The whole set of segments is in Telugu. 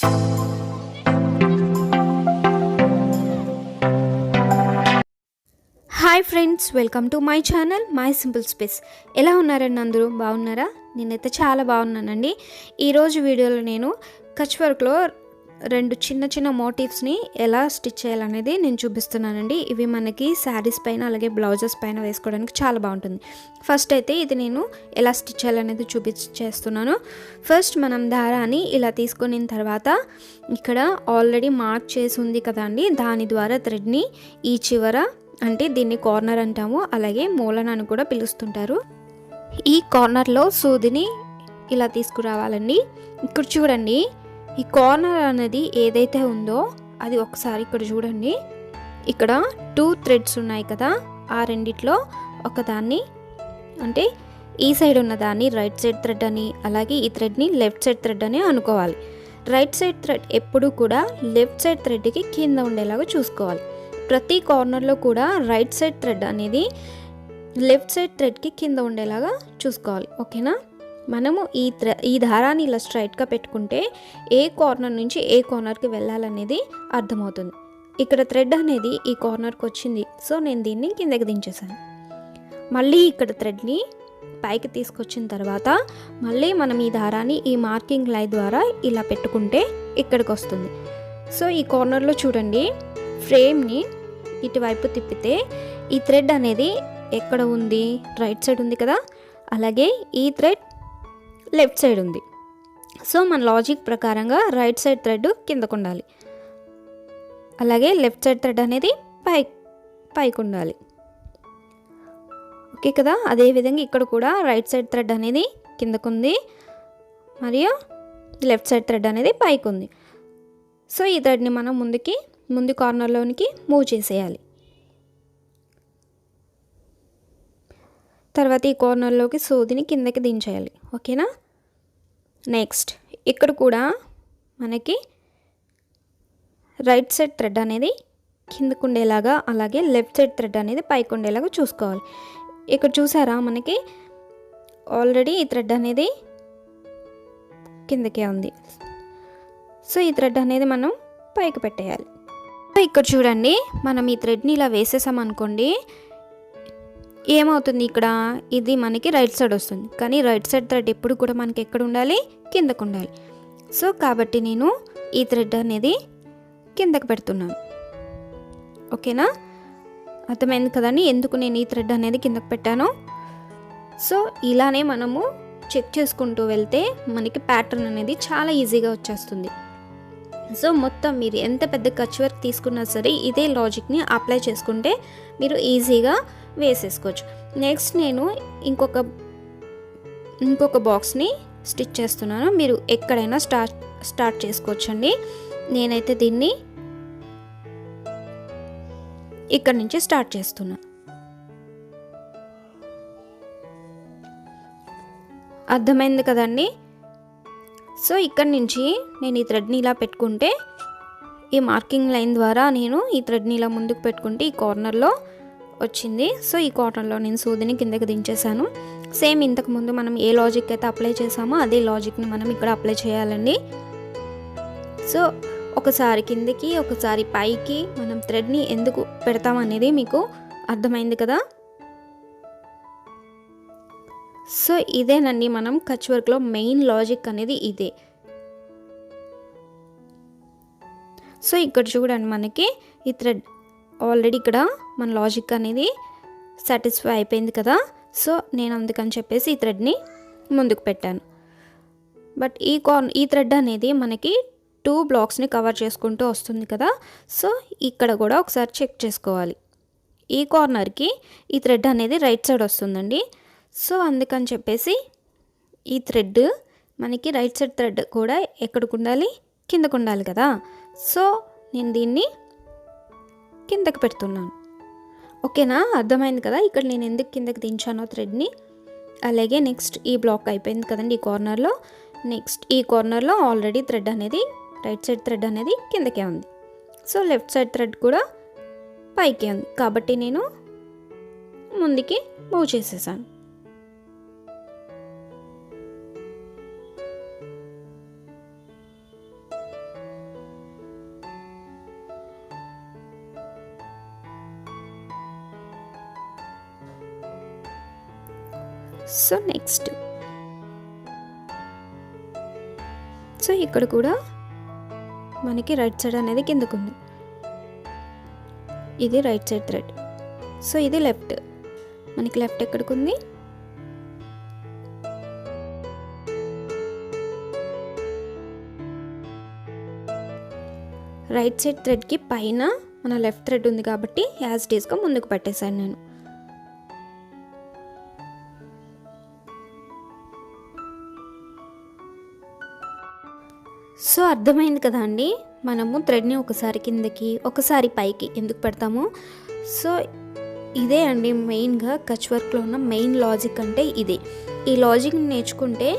Hi friends, welcome to my channel my simple space. ఎలా ఉన్నారండి? అందరూ బాగున్నారా? నేనైతే చాలా బాగున్నానండి. ఈరోజు వీడియోలో నేను కచ్ వర్క్లో రెండు చిన్న చిన్న మోటివ్స్ని ఎలా స్టిచ్ చేయాలనేది నేను చూపిస్తున్నానండి. ఇవి మనకి శారీస్ పైన అలాగే బ్లౌజెస్ పైన వేసుకోవడానికి చాలా బాగుంటుంది. ఫస్ట్ అయితే ఇది నేను ఎలా స్టిచ్ చేయాలనేది చూపించేస్తున్నాను. ఫస్ట్ మనం దారాన్ని ఇలా తీసుకున్న తర్వాత ఇక్కడ ఆల్రెడీ మార్క్ చేసి ఉంది కదండి, దాని ద్వారా థ్రెడ్ని ఈ చివర, అంటే దీన్ని కార్నర్ అంటాము, అలాగే మూలన అని కూడా పిలుస్తుంటారు, ఈ కార్నర్లో సూదిని ఇలా తీసుకురావాలండి. ఇక్కడ చూడండి, ఈ కార్నర్ అనేది ఏదైతే ఉందో అది ఒకసారి ఇక్కడ చూడండి. ఇక్కడ 2 థ్రెడ్స్ ఉన్నాయి కదా, ఆ రెండిట్లో ఒకదాన్ని, అంటే ఈ సైడ్ ఉన్న దాన్ని రైట్ సైడ్ థ్రెడ్ అని, అలాగే ఈ థ్రెడ్ని లెఫ్ట్ సైడ్ థ్రెడ్ అని అనుకోవాలి. రైట్ సైడ్ థ్రెడ్ ఎప్పుడు కూడా లెఫ్ట్ సైడ్ థ్రెడ్కి కింద ఉండేలాగా చూసుకోవాలి. ప్రతి కార్నర్లో కూడా రైట్ సైడ్ థ్రెడ్ అనేది లెఫ్ట్ సైడ్ థ్రెడ్కి కింద ఉండేలాగా చూసుకోవాలి. ఓకేనా? మనము ఈ దారాన్ని ఇలా స్ట్రైట్గా పెట్టుకుంటే ఏ కార్నర్ నుంచి ఏ కార్నర్కి వెళ్ళాలనేది అర్థమవుతుంది. ఇక్కడ థ్రెడ్ అనేది ఈ కార్నర్కి వచ్చింది, సో నేను దీన్ని కిందకి దించేసాను. మళ్ళీ ఇక్కడ థ్రెడ్ని పైకి తీసుకొచ్చిన తర్వాత మళ్ళీ మనం ఈ దారాన్ని ఈ మార్కింగ్ లైన్ ద్వారా ఇలా పెట్టుకుంటే ఇక్కడికి వస్తుంది. సో ఈ కార్నర్లో చూడండి, ఫ్రేమ్ని ఇటువైపు తిప్పితే ఈ థ్రెడ్ అనేది ఎక్కడ ఉంది? రైట్ సైడ్ ఉంది కదా, అలాగే ఈ థ్రెడ్ లెఫ్ట్ సైడ్ ఉంది. సో మన లాజిక్ ప్రకారంగా రైట్ సైడ్ థ్రెడ్ కిందకు ఉండాలి, అలాగే లెఫ్ట్ సైడ్ థ్రెడ్ అనేది పైకి ఉండాలి. ఓకే కదా? అదేవిధంగా ఇక్కడ కూడా రైట్ సైడ్ థ్రెడ్ అనేది కిందకు ఉంది మరియు లెఫ్ట్ సైడ్ థ్రెడ్ అనేది పైకి ఉంది. సో ఈ థ్రెడ్ని మనం ముందు కార్నర్లోనికి మూవ్ చేసేయాలి. తర్వాత ఈ కార్నర్లోకి సూదిని కిందకి దించేయాలి. ఓకేనా? నెక్స్ట్ ఇక్కడ కూడా మనకి రైట్ సైడ్ థ్రెడ్ అనేది కిందకు ఉండేలాగా, అలాగే లెఫ్ట్ సైడ్ థ్రెడ్ అనేది పైకి ఉండేలాగా చూసుకోవాలి. ఇక్కడ చూసారా, మనకి ఆల్రెడీ ఈ థ్రెడ్ అనేది కిందకే ఉంది. సో ఈ థ్రెడ్ అనేది మనం పైకి పెట్టేయాలి. ఇక్కడ చూడండి, మనం ఈ థ్రెడ్ని ఇలా వేసేసామనుకోండి, ఏమవుతుంది? ఇక్కడ ఇది మనకి రైట్ సైడ్ వస్తుంది, కానీ రైట్ సైడ్ థ్రెడ్ ఎప్పుడు కూడా మనకి ఎక్కడ ఉండాలి? కిందకు ఉండాలి. సో కాబట్టి నేను ఈ థ్రెడ్ అనేది కిందకు పెడుతున్నాను. ఓకేనా? అర్థమైంది కదండి ఎందుకు నేను ఈ థ్రెడ్ అనేది కిందకు పెట్టాను. సో ఇలానే మనము చెక్ చేసుకుంటూ వెళ్తే మనకి ప్యాటర్న్ అనేది చాలా ఈజీగా వచ్చేస్తుంది. సో మొత్తం మీరు ఎంత పెద్ద కచ్ వర్క్ తీసుకున్నా సరే ఇదే లాజిక్ని అప్లై చేసుకుంటే మీరు ఈజీగా వేసేసుకోవచ్చు. నెక్స్ట్ నేను ఇంకొక బాక్స్ని స్టిచ్ చేస్తున్నాను. మీరు ఎక్కడైనా స్టార్ట్ చేసుకోవచ్చండి. నేనైతే దీన్ని ఇక్కడ నుంచి స్టార్ట్ చేస్తున్నాను. అర్థమైంది కదండి? సో ఇక్కడ నుంచి నేను ఈ థ్రెడ్ని ఇలా పెట్టుకుంటే, ఈ మార్కింగ్ లైన్ ద్వారా నేను ఈ థ్రెడ్ని ఇలా ముందుకు పెట్టుకుంటే ఈ కార్నర్లో వచ్చింది. సో ఈ కార్నర్లో నేను సూదిని కిందకి దించేసాను. సేమ్ ఇంతకుముందు మనం ఏ లాజిక్ అయితే అప్లై చేసామో అదే లాజిక్ని మనం ఇక్కడ అప్లై చేయాలండి. సో ఒకసారి కిందకి ఒకసారి పైకి మనం థ్రెడ్ని ఎందుకు పెడతామనేది మీకు అర్థమైంది కదా. సో ఇదేనండి మనం కచ్ వర్క్లో మెయిన్ లాజిక్ అనేది ఇదే. సో ఇక్కడ చూడండి, మనకి ఈ థ్రెడ్ ఆల్రెడీ ఇక్కడ మన లాజిక్ అనేది సాటిస్ఫై అయిపోయింది కదా. సో నేను అందుకని చెప్పేసి ఈ థ్రెడ్ని ముందుకు పెట్టాను. బట్ ఈ థ్రెడ్ అనేది మనకి 2 బ్లాక్స్ని కవర్ చేసుకుంటూ వస్తుంది కదా. సో ఇక్కడ కూడా ఒకసారి చెక్ చేసుకోవాలి. ఈ కార్నర్కి ఈ థ్రెడ్ అనేది రైట్ సైడ్ వస్తుందండి. సో అందుకని చెప్పేసి ఈ థ్రెడ్ మనకి రైట్ సైడ్ థ్రెడ్ కూడా ఎక్కడికి ఉండాలి? కిందకు ఉండాలి కదా. సో నేను దీన్ని కిందకి పెడుతున్నాను. ఓకేనా? అర్థమైంది కదా ఇక్కడ నేను ఎందుకు కిందకి దించానో థ్రెడ్ని. అలాగే నెక్స్ట్ ఈ బ్లాక్ అయిపోయింది కదండి ఈ కార్నర్లో. నెక్స్ట్ ఈ కార్నర్లో ఆల్రెడీ థ్రెడ్ అనేది రైట్ సైడ్ థ్రెడ్ అనేది కిందకే ఉంది. సో లెఫ్ట్ సైడ్ థ్రెడ్ కూడా పైకే ఉంది, కాబట్టి నేను ముందుకి మూవ్ చేసేసాను. సో నెక్స్ట్ సో ఇక్కడ కూడా మనకి రైట్ సైడ్ అనేది కిందకు ఉంది. ఇది రైట్ సైడ్ థ్రెడ్. సో ఇది లెఫ్ట్. మనకి లెఫ్ట్ ఎక్కడికి ఉంది? రైట్ సైడ్ థ్రెడ్కి పైన మన లెఫ్ట్ థ్రెడ్ ఉంది కాబట్టి యాజ్ ఇట్ ఈస్గా ముందుకు పట్టేశాను నేను. సో అర్థమైంది కదా అండి, మనము థ్రెడ్ని ఒకసారి కిందకి ఒకసారి పైకి ఎందుకు పెడతాము. సో ఇదే అండి మెయిన్గా కచ్ వర్క్లో ఉన్న మెయిన్ లాజిక్ అంటే ఇదే. ఈ లాజిక్ని నేర్చుకుంటే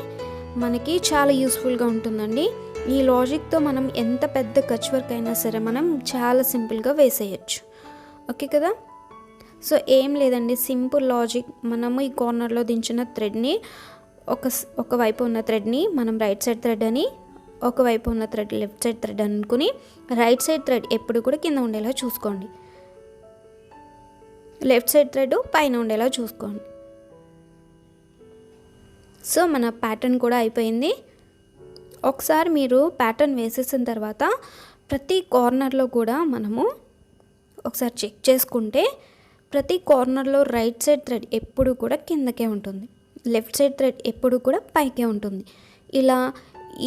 మనకి చాలా యూస్ఫుల్గా ఉంటుందండి. ఈ లాజిక్తో మనం ఎంత పెద్ద కచ్ వర్క్ అయినా సరే మనం చాలా సింపుల్గా వేసేయచ్చు. ఓకే కదా. సో ఏం లేదండి, సింపుల్ లాజిక్. మనము ఈ కార్నర్లో దించిన థ్రెడ్ని ఒకవైపు ఉన్న థ్రెడ్ని మనం రైట్ సైడ్ థ్రెడ్ అని, ఒకవైపు ఉన్న థ్రెడ్ లెఫ్ట్ సైడ్ థ్రెడ్ అనుకుని రైట్ సైడ్ థ్రెడ్ ఎప్పుడు కూడా కింద ఉండేలా చూసుకోండి, లెఫ్ట్ సైడ్ థ్రెడ్ పైన ఉండేలా చూసుకోండి. సో మన ప్యాటర్న్ కూడా అయిపోయింది. ఒకసారి మీరు ప్యాటర్న్ వేసేసిన తర్వాత ప్రతి కార్నర్లో కూడా మనము ఒకసారి చెక్ చేసుకుంటే ప్రతి కార్నర్లో రైట్ సైడ్ థ్రెడ్ ఎప్పుడు కూడా కిందకే ఉంటుంది, లెఫ్ట్ సైడ్ థ్రెడ్ ఎప్పుడు కూడా పైకే ఉంటుంది.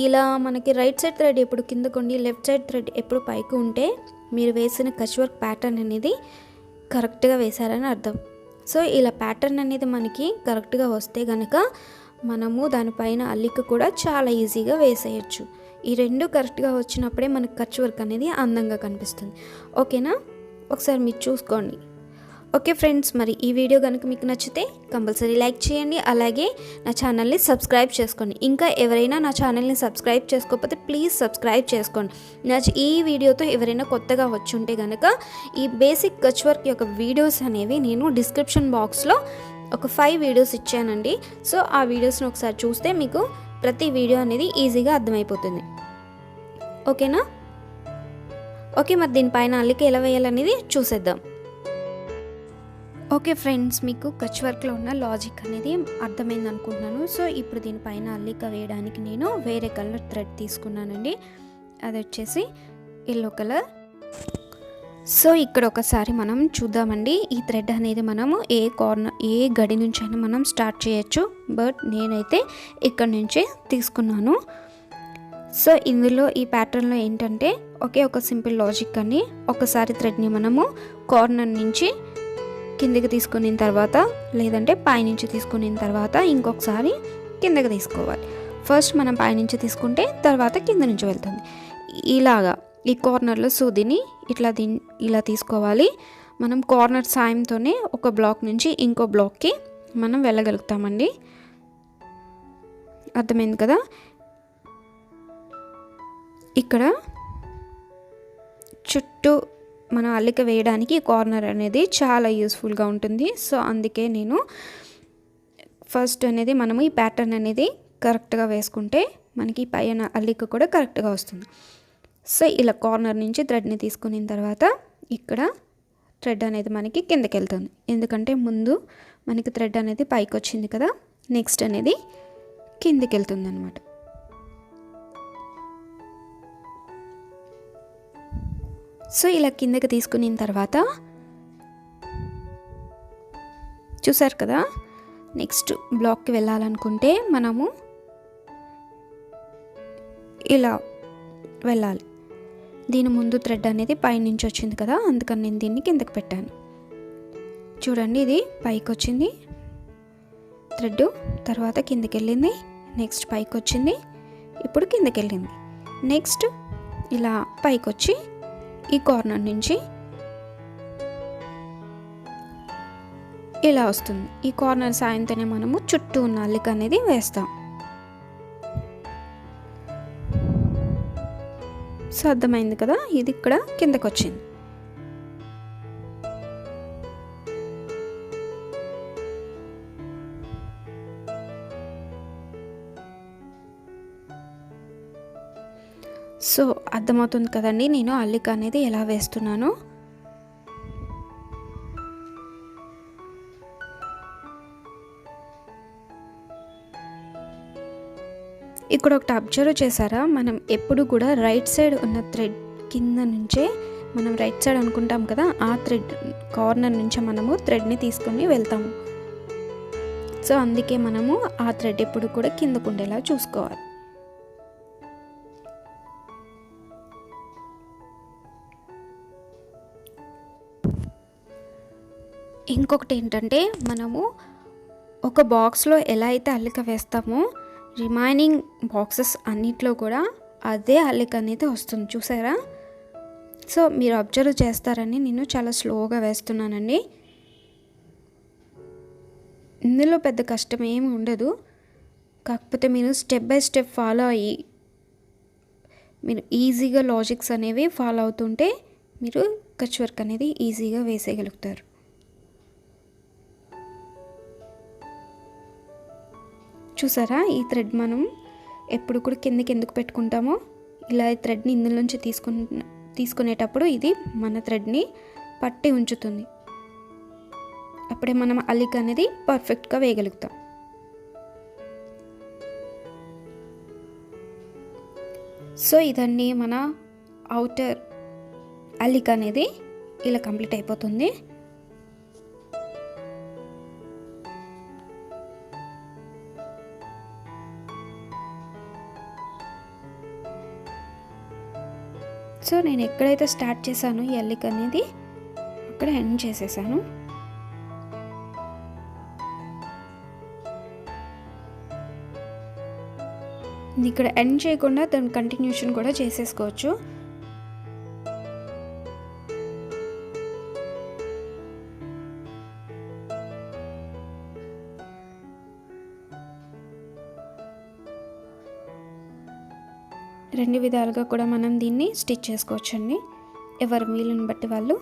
ఇలా మనకి రైట్ సైడ్ థ్రెడ్ ఎప్పుడు కిందకుండి లెఫ్ట్ సైడ్ థ్రెడ్ ఎప్పుడు పైకి ఉంటే మీరు వేసిన కచ్ వర్క్ ప్యాటర్న్ అనేది కరెక్ట్గా వేశారని అర్థం. సో ఇలా ప్యాటర్న్ అనేది మనకి కరెక్ట్గా వస్తే కనుక మనము దానిపైన అల్లిక కూడా చాలా ఈజీగా వేసేయచ్చు. ఈ రెండు కరెక్ట్గా వచ్చినప్పుడే మనకి కచ్ వర్క్ అనేది అందంగా కనిపిస్తుంది. ఓకేనా, ఒకసారి మీరు చూసుకోండి. ఓకే ఫ్రెండ్స్, మరి ఈ వీడియో కనుక మీకు నచ్చితే కంపల్సరీ లైక్ చేయండి, అలాగే నా ఛానల్ని సబ్స్క్రైబ్ చేసుకోండి. ఇంకా ఎవరైనా నా ఛానల్ని సబ్స్క్రైబ్ చేసుకోకపోతే ప్లీజ్ సబ్స్క్రైబ్ చేసుకోండి. ఈ వీడియోతో ఎవరైనా కొత్తగా వచ్చుంటే కనుక ఈ బేసిక్ కచ్ వర్క్ యొక్క వీడియోస్ అనేవి నేను డిస్క్రిప్షన్ బాక్స్లో ఒక 5 వీడియోస్ ఇచ్చానండి. సో ఆ వీడియోస్ని ఒకసారి చూస్తే మీకు ప్రతి వీడియో అనేది ఈజీగా అర్థమైపోతుంది. ఓకేనా. ఓకే, మరి దీనిపైన అల్లిక ఎలా వేయాలనేది చూసేద్దాం. ఓకే ఫ్రెండ్స్, మీకు కచ్ వర్క్లో ఉన్న లాజిక్ అనేది అర్థమైంది అనుకుంటున్నాను. సో ఇప్పుడు దీనిపైన అల్లిక వేయడానికి నేను వేరే కలర్ థ్రెడ్ తీసుకున్నానండి. అది వచ్చేసి ఎల్లో కలర్. సో ఇక్కడ ఒకసారి మనం చూద్దామండి. ఈ థ్రెడ్ అనేది మనము ఏ గడి నుంచి అయినా మనం స్టార్ట్ చేయొచ్చు, బట్ నేనైతే ఇక్కడ నుంచే తీసుకున్నాను. సో ఇందులో ఈ ప్యాటర్న్లో ఏంటంటే ఒక సింపుల్ లాజిక్ అని, ఒకసారి థ్రెడ్ని మనము కార్నర్ నుంచి కిందకి తీసుకున్న తర్వాత లేదంటే పైనుంచి తీసుకున్న తర్వాత ఇంకొకసారి కిందకి తీసుకోవాలి. ఫస్ట్ మనం పైనుంచి తీసుకుంటే తర్వాత కింద నుంచి వెళ్తుంది. ఇలాగా ఈ కార్నర్లో సూదిని ఇలా తీసుకోవాలి. మనం కార్నర్ సాయంతోనే ఒక బ్లాక్ నుంచి ఇంకో బ్లాక్కి మనం వెళ్ళగలుగుతామండి. అర్థమైంది కదా. ఇక్కడ చుట్టూ మనం అల్లిక వేయడానికి కార్నర్ అనేది చాలా యూస్ఫుల్గా ఉంటుంది. సో అందుకే నేను ఫస్ట్ అనేది మనము ఈ ప్యాటర్న్ అనేది కరెక్ట్గా వేసుకుంటే మనకి పైన అల్లిక కూడా కరెక్ట్గా వస్తుంది. సో ఇలా కార్నర్ నుంచి థ్రెడ్ని తీసుకున్న తర్వాత ఇక్కడ థ్రెడ్ అనేది మనకి కిందకి వెళ్తుంది, ఎందుకంటే ముందు మనకి థ్రెడ్ అనేది పైకి వచ్చింది కదా, నెక్స్ట్ అనేది కిందకి వెళ్తుంది అనమాట. సో ఇలా కిందకి తీసుకున్న తర్వాత చూసారు కదా, నెక్స్ట్ బ్లాక్కి వెళ్ళాలనుకుంటే మనము ఇలా వెళ్ళాలి. దీని ముందు థ్రెడ్ అనేది పైనుంచి వచ్చింది కదా, అందుకని నేను దీన్ని కిందకి పెట్టాను. చూడండి, ఇది పైకి వచ్చింది థ్రెడ్, తర్వాత కిందకి వెళ్ళింది, నెక్స్ట్ పైకి వచ్చింది, ఇప్పుడు కిందకి వెళ్ళింది, నెక్స్ట్ ఇలా పైకి వచ్చి ఈ కార్నర్ నుంచి ఇలా వస్తుంది. ఈ కార్నర్ సాయంతోనే మనము చుట్టూ ఉన్న అల్లిక అనేది వేస్తాం. సో అర్థమైంది కదా, ఇది ఇక్కడ కిందకు వచ్చింది. సో అర్థమవుతుంది కదండి నేను అల్లిక అనేది ఎలా వేస్తున్నాను. ఇక్కడ ఒకటి అబ్జర్వ్ చేశారా, మనం ఎప్పుడు కూడా రైట్ సైడ్ ఉన్న థ్రెడ్ కింద నుంచే మనం రైట్ సైడ్ అనుకుంటాం కదా, ఆ థ్రెడ్ కార్నర్ నుంచే మనము థ్రెడ్ని తీసుకొని వెళ్తాము. సో అందుకే మనము ఆ థ్రెడ్ ఎప్పుడు కూడా కిందకు ఉండేలా చూసుకోవాలి. ఇంకొకటి ఏంటంటే, మనము ఒక బాక్స్లో ఎలా అయితే అల్లిక వేస్తామో రిమైనింగ్ బాక్సెస్ అన్నిట్లో కూడా అదే అల్లిక అనేది వస్తుంది, చూసారా? సో మీరు అబ్జర్వ్ చేస్తారని నేను చాలా స్లోగా వేస్తున్నానండి. ఇందులో పెద్ద కష్టం ఏమి ఉండదు, కాకపోతే మీరు స్టెప్ బై స్టెప్ ఫాలో అయ్యి మీరు ఈజీగా లాజిక్స్ అనేవి ఫాలో అవుతుంటే మీరు కచ్ వర్క్ అనేది ఈజీగా వేసేయగలుగుతారు. చూసారా, ఈ థ్రెడ్ మనం ఎప్పుడు కూడా కిందకి ఎందుకు పెట్టుకుంటామో, ఇలా థ్రెడ్ని ఇందులో నుంచి తీసుకునేటప్పుడు ఇది మన థ్రెడ్ని పట్టి ఉంచుతుంది. అప్పుడే మనం అల్లిక అనేది పర్ఫెక్ట్గా వేయగలుగుతాం. సో ఇదండి మన అవుటర్ అల్లిక అనేది ఇలా కంప్లీట్ అయిపోతుంది. సో నేను ఎక్కడైతే స్టార్ట్ చేశానో ఈ అల్లిక అనేది అక్కడ ఎండ్ చేసేసాను. ఇక్కడ ఎండ్ చేయకుండా దాని కంటిన్యూషన్ కూడా చేసేసుకోవచ్చు. రెండు విధాలుగా కూడా మనం దీన్ని స్టిచ్ చేసుకోవచ్చండి, ఎవరి వీలుని బట్టి వాళ్ళు.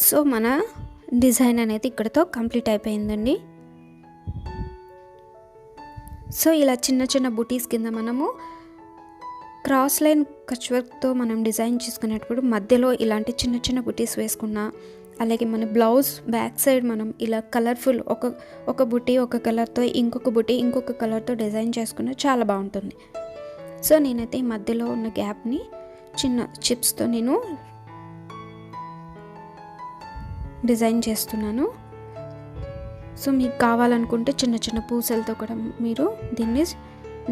సో మన డిజైన్ అనేది ఇక్కడతో కంప్లీట్ అయిపోయిందండి. సో ఇలా చిన్న చిన్న బుటీస్ కింద మనము క్రాస్ లైన్ కచ్ వర్క్తో మనం డిజైన్ చేసుకునేటప్పుడు మధ్యలో ఇలాంటి చిన్న చిన్న బుటీస్ వేసుకున్నా, అలాగే మన బ్లౌజ్ బ్యాక్ సైడ్ మనం ఇలా కలర్ఫుల్ ఒక బుటీ ఒక కలర్తో, ఇంకొక బుటీ ఇంకొక కలర్తో డిజైన్ చేసుకున్న చాలా బాగుంటుంది. సో నేనైతే ఈ మధ్యలో ఉన్న గ్యాప్ని చిన్న చిప్స్తో నేను డిజైన్ చేస్తున్నాను. సో మీకు కావాలనుకుంటే చిన్న చిన్న పూసలతో కూడా మీరు దీన్ని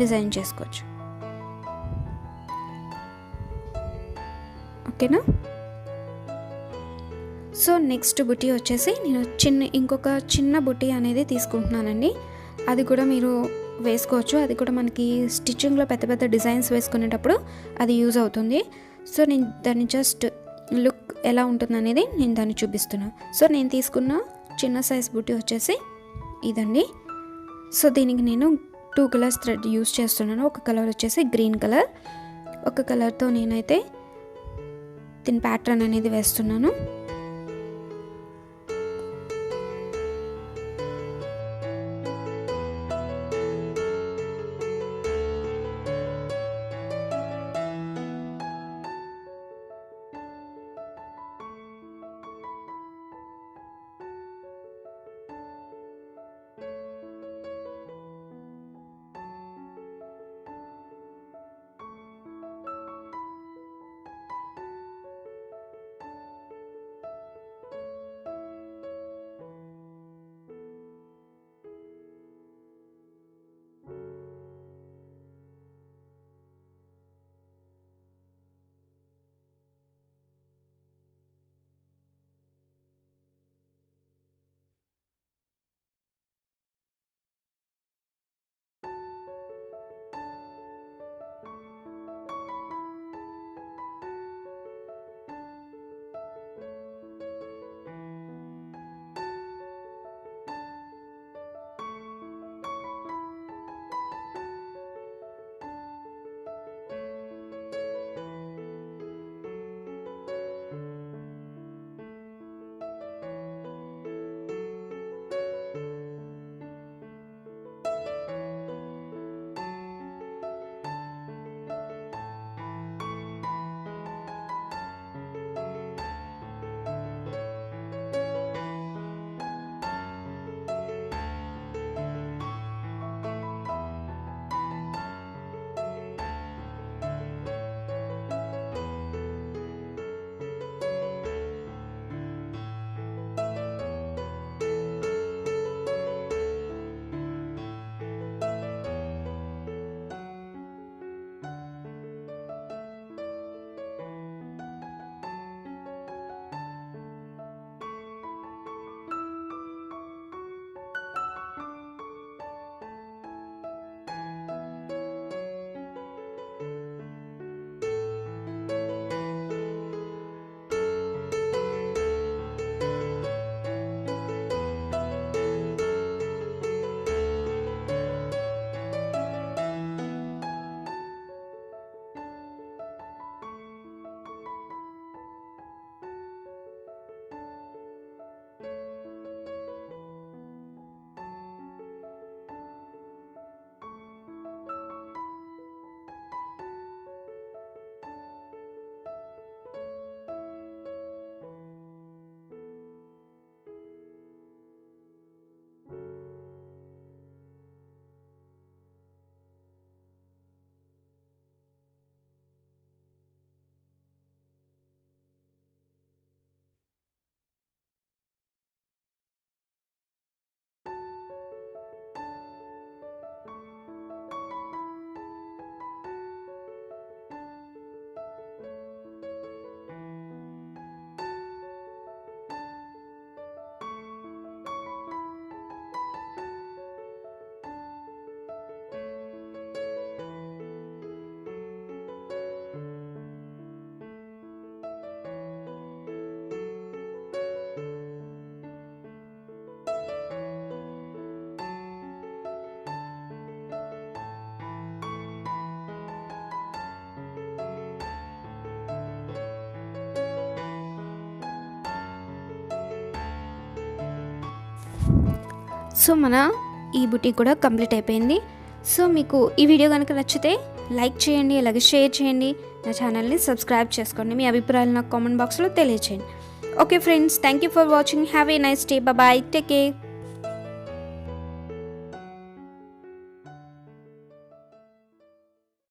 డిజైన్ చేసుకోవచ్చు. ఓకేనా? సో నెక్స్ట్ బుటీ వచ్చేసి నేను ఇంకొక చిన్న బుటీ అనేది తీసుకుంటున్నానండి. అది కూడా మీరు వేసుకోవచ్చు, అది కూడా మనకి స్టిచ్చింగ్లో పెద్ద పెద్ద డిజైన్స్ వేసుకునేటప్పుడు అది యూజ్ అవుతుంది. సో నేను దాన్ని జస్ట్ లుక్ ఎలా ఉంటుంది అనేది నేను దాన్ని చూపిస్తున్నాను. సో నేను తీసుకున్న చిన్న సైజ్ బుటీ వచ్చేసి ఇదండి. సో దీనికి నేను 2 కలర్స్ థ్రెడ్ యూజ్ చేస్తున్నాను. ఒక కలర్ వచ్చేసి గ్రీన్ కలర్, ఒక కలర్తో నేనైతే దీని ప్యాటర్న్ అనేది వేస్తున్నాను. సో మన ఈ బుటీక్ కూడా కంప్లీట్ అయిపోయింది. సో మీకు ఈ వీడియో కనుక నచ్చితే లైక్ చేయండి, అలాగే షేర్ చేయండి, నా ఛానల్ని సబ్స్క్రైబ్ చేసుకోండి. మీ అభిప్రాయాలు నాకు కామెంట్ బాక్స్లో తెలియచేయండి. Okay friends, thank you for watching. Have a nice day. Bye, take care.